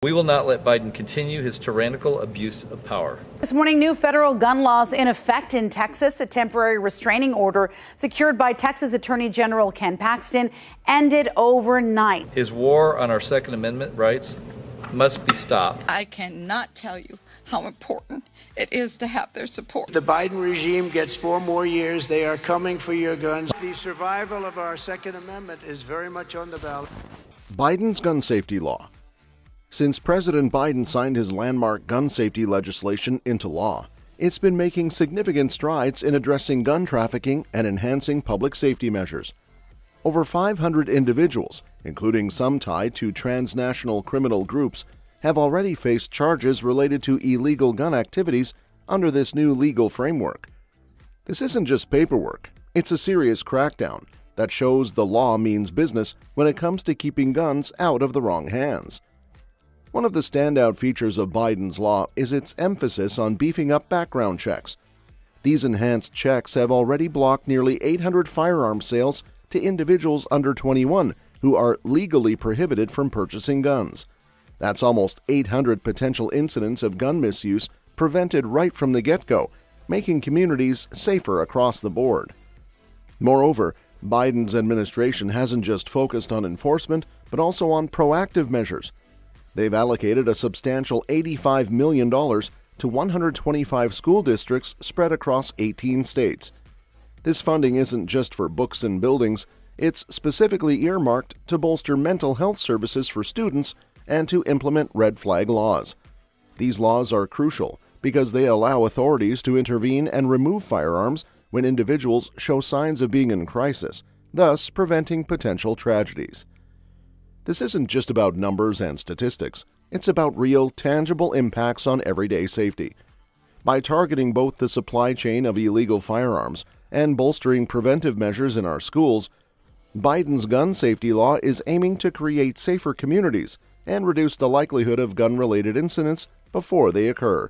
We will not let Biden continue his tyrannical abuse of power. This morning, new federal gun laws in effect in Texas. A temporary restraining order secured by Texas Attorney General Ken Paxton ended overnight. His war on our Second Amendment rights must be stopped. I cannot tell you how important it is to have their support. The Biden regime gets 4 more years. They are coming for your guns. The survival of our Second Amendment is very much on the ballot. Biden's gun safety law. Since President Biden signed his landmark gun safety legislation into law, it's been making significant strides in addressing gun trafficking and enhancing public safety measures. Over 500 individuals, including some tied to transnational criminal groups, have already faced charges related to illegal gun activities under this new legal framework. This isn't just paperwork, it's a serious crackdown that shows the law means business when it comes to keeping guns out of the wrong hands. One of the standout features of Biden's law is its emphasis on beefing up background checks. These enhanced checks have already blocked nearly 800 firearm sales to individuals under 21 who are legally prohibited from purchasing guns. That's almost 800 potential incidents of gun misuse prevented right from the get-go, making communities safer across the board. Moreover, Biden's administration hasn't just focused on enforcement, but also on proactive measures. They've allocated a substantial $85 million to 125 school districts spread across 18 states. This funding isn't just for books and buildings, it's specifically earmarked to bolster mental health services for students and to implement red flag laws. These laws are crucial because they allow authorities to intervene and remove firearms when individuals show signs of being in crisis, thus preventing potential tragedies. This isn't just about numbers and statistics, it's about real, tangible impacts on everyday safety. By targeting both the supply chain of illegal firearms and bolstering preventive measures in our schools, Biden's gun safety law is aiming to create safer communities and reduce the likelihood of gun-related incidents before they occur.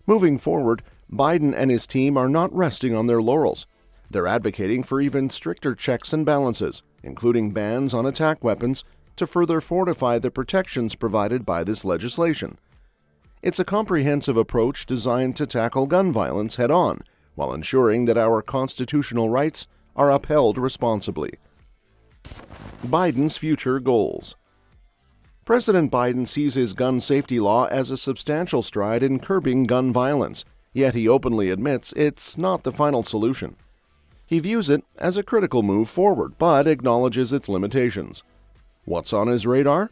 Moving forward, Biden and his team are not resting on their laurels. They're advocating for even stricter checks and balances, including bans on attack weapons, to further fortify the protections provided by this legislation. It's a comprehensive approach designed to tackle gun violence head-on, while ensuring that our constitutional rights are upheld responsibly. Biden's future goals. President Biden sees his gun safety law as a substantial stride in curbing gun violence, yet he openly admits it's not the final solution. He views it as a critical move forward, but acknowledges its limitations. What's on his radar?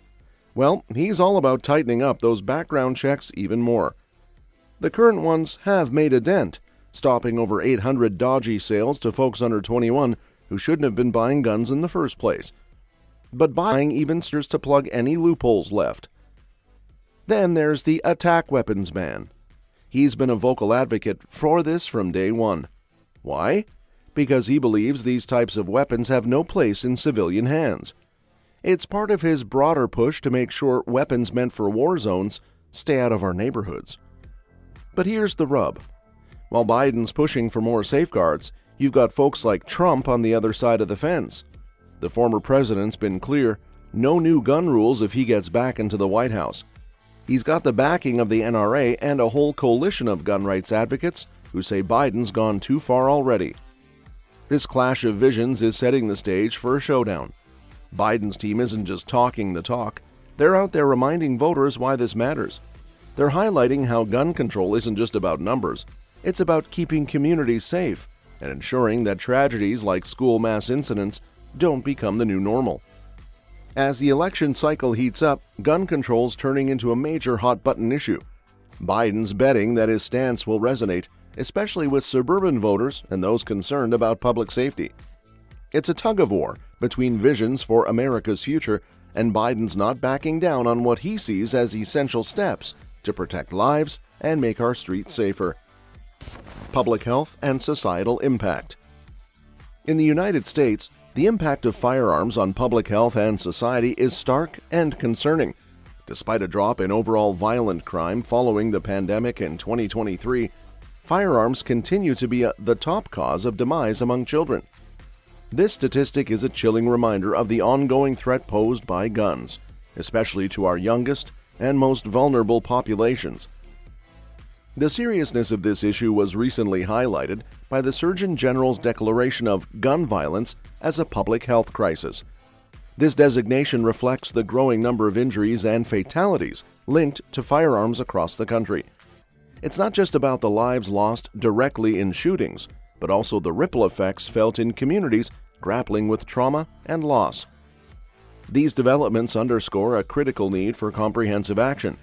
Well, he's all about tightening up those background checks even more. The current ones have made a dent, stopping over 800 dodgy sales to folks under 21 who shouldn't have been buying guns in the first place. But buying even starts to plug any loopholes left. Then there's the attack weapons ban. He's been a vocal advocate for this from day one. Why? Because he believes these types of weapons have no place in civilian hands. It's part of his broader push to make sure weapons meant for war zones stay out of our neighborhoods. But here's the rub. While Biden's pushing for more safeguards, you've got folks like Trump on the other side of the fence. The former president's been clear, no new gun rules if he gets back into the White House. He's got the backing of the NRA and a whole coalition of gun rights advocates who say Biden's gone too far already. This clash of visions is setting the stage for a showdown. Biden's team isn't just talking the talk, they're out there reminding voters why this matters. They're highlighting how gun control isn't just about numbers, it's about keeping communities safe and ensuring that tragedies like school mass incidents don't become the new normal. As the election cycle heats up, gun control's turning into a major hot-button issue. Biden's betting that his stance will resonate, especially with suburban voters and those concerned about public safety. It's a tug-of-war between visions for America's future and Biden's not backing down on what he sees as essential steps to protect lives and make our streets safer. Public health and societal impact. In the United States, the impact of firearms on public health and society is stark and concerning. Despite a drop in overall violent crime following the pandemic in 2023, firearms continue to be the top cause of demise among children. This statistic is a chilling reminder of the ongoing threat posed by guns, especially to our youngest and most vulnerable populations. The seriousness of this issue was recently highlighted by the Surgeon General's declaration of gun violence as a public health crisis. This designation reflects the growing number of injuries and fatalities linked to firearms across the country. It's not just about the lives lost directly in shootings, but also the ripple effects felt in communities grappling with trauma and loss. These developments underscore a critical need for comprehensive action.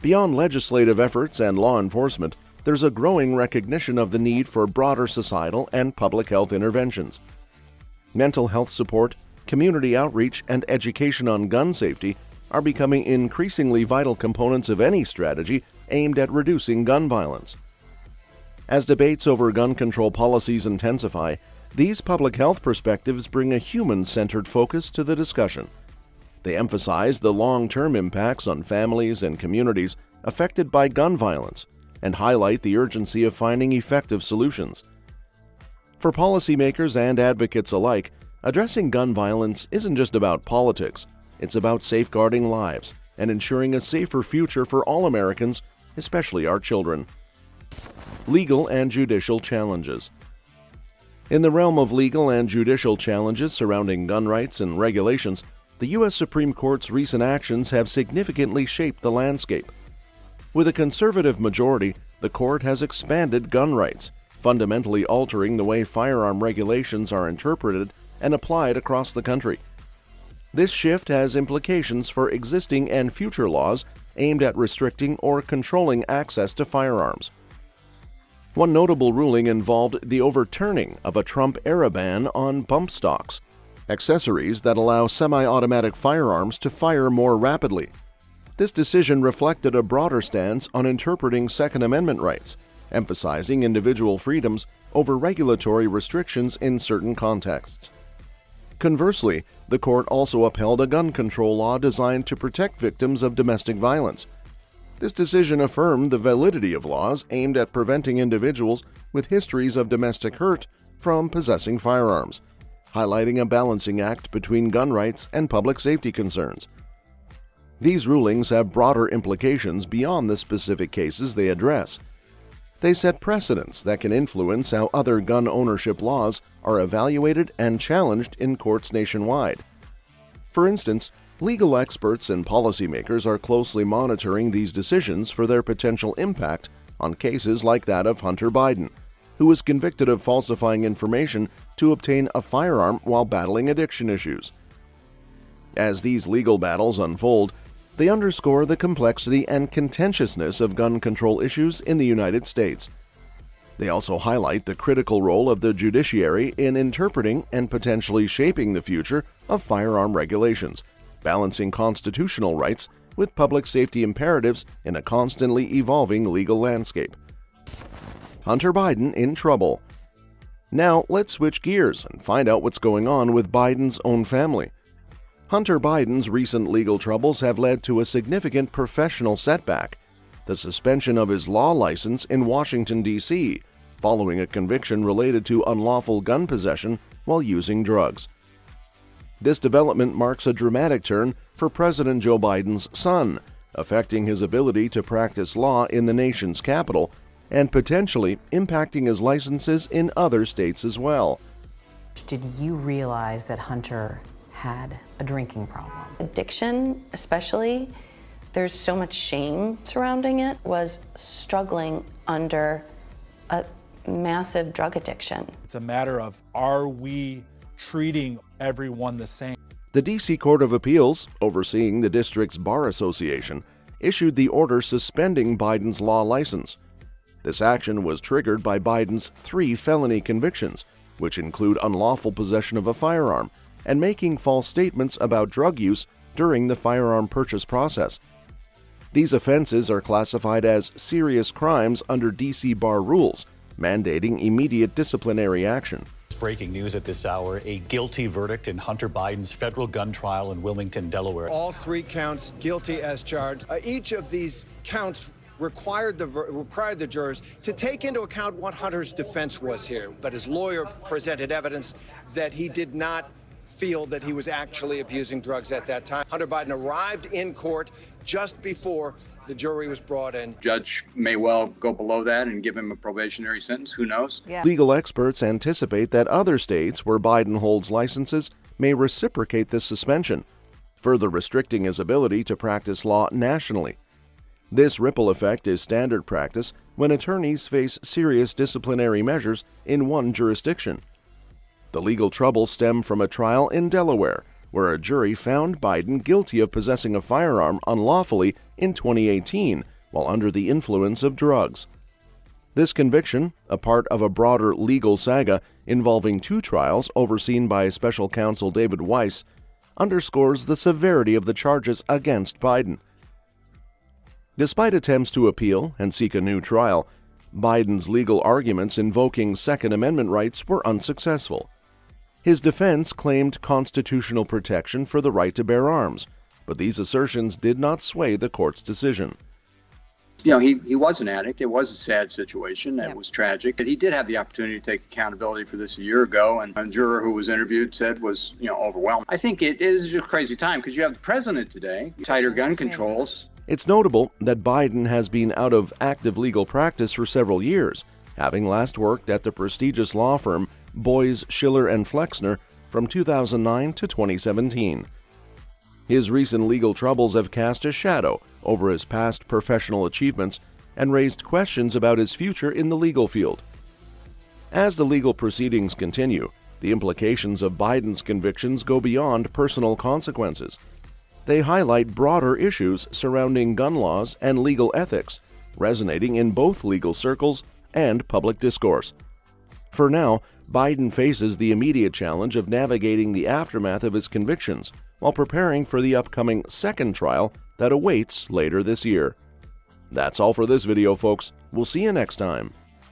Beyond legislative efforts and law enforcement, there's a growing recognition of the need for broader societal and public health interventions. Mental health support, community outreach, and education on gun safety are becoming increasingly vital components of any strategy aimed at reducing gun violence. As debates over gun control policies intensify, these public health perspectives bring a human-centered focus to the discussion. They emphasize the long-term impacts on families and communities affected by gun violence and highlight the urgency of finding effective solutions. For policymakers and advocates alike, addressing gun violence isn't just about politics. It's about safeguarding lives and ensuring a safer future for all Americans, especially our children. Legal and judicial challenges. In the realm of legal and judicial challenges surrounding gun rights and regulations, the U.S. Supreme Court's recent actions have significantly shaped the landscape. With a conservative majority, the court has expanded gun rights, fundamentally altering the way firearm regulations are interpreted and applied across the country. This shift has implications for existing and future laws aimed at restricting or controlling access to firearms. One notable ruling involved the overturning of a Trump-era ban on bump stocks, accessories that allow semi-automatic firearms to fire more rapidly. This decision reflected a broader stance on interpreting Second Amendment rights, emphasizing individual freedoms over regulatory restrictions in certain contexts. Conversely, the court also upheld a gun control law designed to protect victims of domestic violence. This decision affirmed the validity of laws aimed at preventing individuals with histories of domestic hurt from possessing firearms, highlighting a balancing act between gun rights and public safety concerns. These rulings have broader implications beyond the specific cases they address. They set precedents that can influence how other gun ownership laws are evaluated and challenged in courts nationwide. For instance, legal experts and policymakers are closely monitoring these decisions for their potential impact on cases like that of Hunter Biden, who was convicted of falsifying information to obtain a firearm while battling addiction issues. As these legal battles unfold, they underscore the complexity and contentiousness of gun control issues in the United States. They also highlight the critical role of the judiciary in interpreting and potentially shaping the future of firearm regulations, balancing constitutional rights with public safety imperatives in a constantly evolving legal landscape. Hunter Biden in trouble. Now let's switch gears and find out what's going on with Biden's own family. Hunter Biden's recent legal troubles have led to a significant professional setback: the suspension of his law license in Washington, D.C., following a conviction related to unlawful gun possession while using drugs. This development marks a dramatic turn for President Joe Biden's son, affecting his ability to practice law in the nation's capital and potentially impacting his licenses in other states as well. Did you realize that Hunter had a drinking problem? Addiction, especially, there's so much shame surrounding it, was struggling under a massive drug addiction. It's a matter of, are we treating everyone the same? The D.C. Court of Appeals, overseeing the district's Bar Association, issued the order suspending Biden's law license. This action was triggered by Biden's 3 felony convictions, which include unlawful possession of a firearm and making false statements about drug use during the firearm purchase process. These offenses are classified as serious crimes under D.C. Bar rules, mandating immediate disciplinary action. Breaking news at this hour: a guilty verdict in Hunter Biden's federal gun trial in Wilmington, Delaware. All 3 counts guilty as charged. Each of these counts required the jurors to take into account what Hunter's defense was here. But his lawyer presented evidence that he did not feel that he was actually abusing drugs at that time. Hunter Biden arrived in court just before the jury was brought in. Judge may well go below that and give him a probationary sentence. Who knows? Yeah. Legal experts anticipate that other states where Biden holds licenses may reciprocate this suspension, further restricting his ability to practice law nationally. This ripple effect is standard practice when attorneys face serious disciplinary measures in one jurisdiction. The legal troubles stem from a trial in Delaware, where a jury found Biden guilty of possessing a firearm unlawfully in 2018 while under the influence of drugs. This conviction, a part of a broader legal saga involving two trials overseen by special counsel David Weiss, underscores the severity of the charges against Biden. Despite attempts to appeal and seek a new trial, Biden's legal arguments invoking Second Amendment rights were unsuccessful. His defense claimed constitutional protection for the right to bear arms, but these assertions did not sway the court's decision. You know, he was an addict. It was a sad situation. It was tragic. But he did have the opportunity to take accountability for this a year ago, and a juror who was interviewed said was, overwhelmed. I think it is a crazy time because you have the president today, tighter gun controls. It's notable that Biden has been out of active legal practice for several years, having last worked at the prestigious law firm Boies, Schiller & Flexner from 2009 to 2017. His recent legal troubles have cast a shadow over his past professional achievements and raised questions about his future in the legal field. As the legal proceedings continue, the implications of Biden's convictions go beyond personal consequences. They highlight broader issues surrounding gun laws and legal ethics, resonating in both legal circles and public discourse. For now, Biden faces the immediate challenge of navigating the aftermath of his convictions while preparing for the upcoming second trial that awaits later this year. That's all for this video, folks. We'll see you next time.